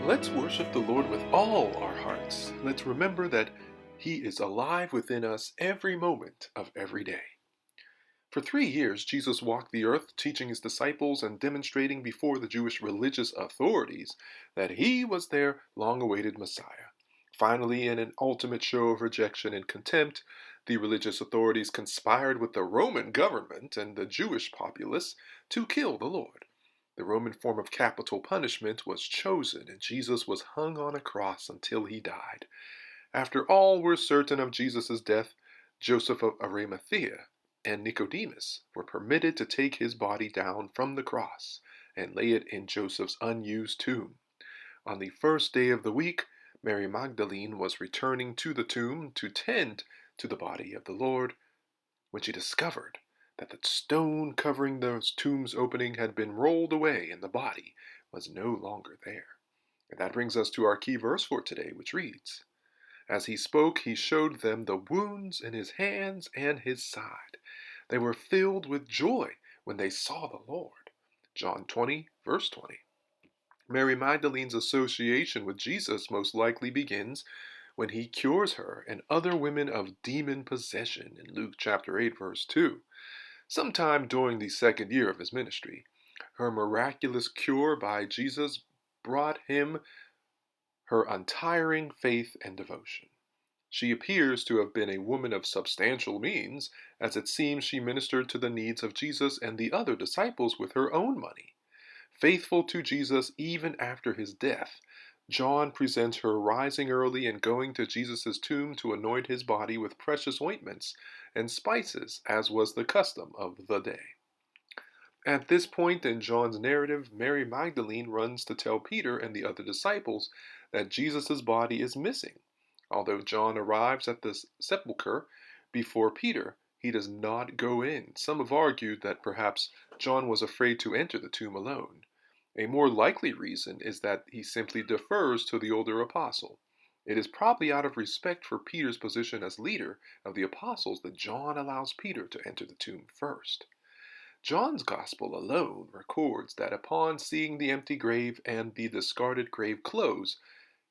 Let's worship the Lord with all our hearts. Let's remember that He is alive within us every moment of every day. For 3 years, Jesus walked the earth, teaching His disciples and demonstrating before the Jewish religious authorities that He was their long-awaited Messiah. Finally, in an ultimate show of rejection and contempt, the religious authorities conspired with the Roman government and the Jewish populace to kill the Lord. The Roman form of capital punishment was chosen, and Jesus was hung on a cross until He died. After all were certain of Jesus' death, Joseph of Arimathea and Nicodemus were permitted to take His body down from the cross and lay it in Joseph's unused tomb. On the first day of the week, Mary Magdalene was returning to the tomb to tend to the body of the Lord when she discovered that the stone covering the tomb's opening had been rolled away and the body was no longer there. And that brings us to our key verse for today, which reads, "As He spoke, He showed them the wounds in His hands and His side. They were filled with joy when they saw the Lord." John 20, verse 20. Mary Magdalene's association with Jesus most likely begins when He cures her and other women of demon possession in Luke chapter 8, verse 2. Sometime during the second year of His ministry, her miraculous cure by Jesus brought Him her untiring faith and devotion. She appears to have been a woman of substantial means, as it seems she ministered to the needs of Jesus and the other disciples with her own money. Faithful to Jesus even after His death, John presents her rising early and going to Jesus' tomb to anoint His body with precious ointments and spices, as was the custom of the day. At this point in John's narrative, Mary Magdalene runs to tell Peter and the other disciples that Jesus' body is missing. Although John arrives at the sepulchre before Peter, he does not go in. Some have argued that perhaps John was afraid to enter the tomb alone. A more likely reason is that he simply defers to the older apostle. It is probably out of respect for Peter's position as leader of the apostles that John allows Peter to enter the tomb first. John's Gospel alone records that upon seeing the empty grave and the discarded grave clothes,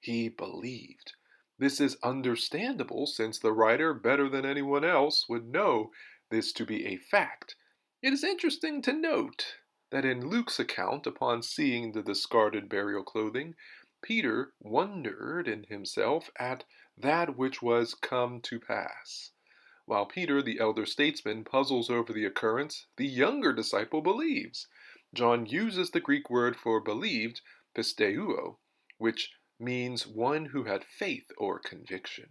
he believed. This is understandable since the writer, better than anyone else, would know this to be a fact. It is interesting to note that in Luke's account, upon seeing the discarded burial clothing, Peter wondered in himself at that which was come to pass. While Peter, the elder statesman, puzzles over the occurrence, the younger disciple believes. John uses the Greek word for believed, pisteuo, which means one who had faith or conviction.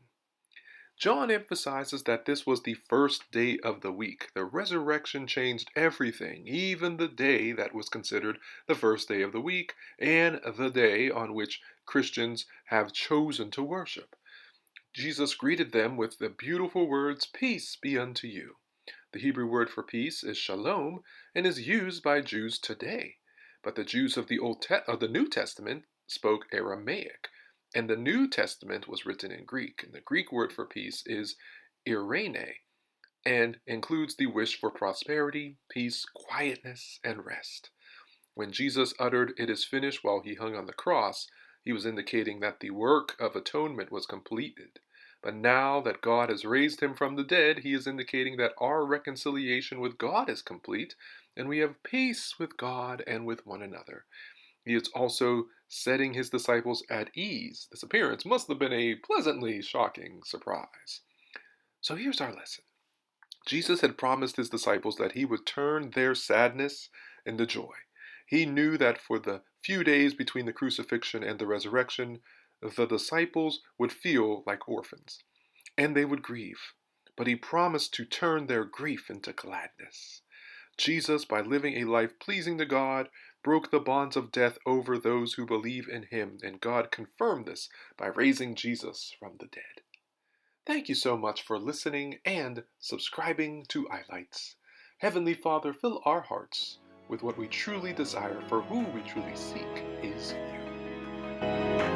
John emphasizes that this was the first day of the week. The resurrection changed everything, even the day that was considered the first day of the week and the day on which Christians have chosen to worship. Jesus greeted them with the beautiful words, "Peace be unto you." The Hebrew word for peace is shalom and is used by Jews today. But the Jews of the New Testament spoke Aramaic, and the New Testament was written in Greek. And the Greek word for peace is eirene, and includes the wish for prosperity, peace, quietness, and rest. When Jesus uttered, "It is finished," while He hung on the cross, He was indicating that the work of atonement was completed. But now that God has raised Him from the dead, He is indicating that our reconciliation with God is complete, and we have peace with God and with one another. He is also setting His disciples at ease. This appearance must have been a pleasantly shocking surprise. So here's our lesson. Jesus had promised His disciples that He would turn their sadness into joy. He knew that for the few days between the crucifixion and the resurrection, the disciples would feel like orphans, and they would grieve. But He promised to turn their grief into gladness. Jesus, by living a life pleasing to God, broke the bonds of death over those who believe in Him, and God confirmed this by raising Jesus from the dead. Thank you so much for listening and subscribing to iLights. Heavenly Father, fill our hearts with what we truly desire, for who we truly seek is You.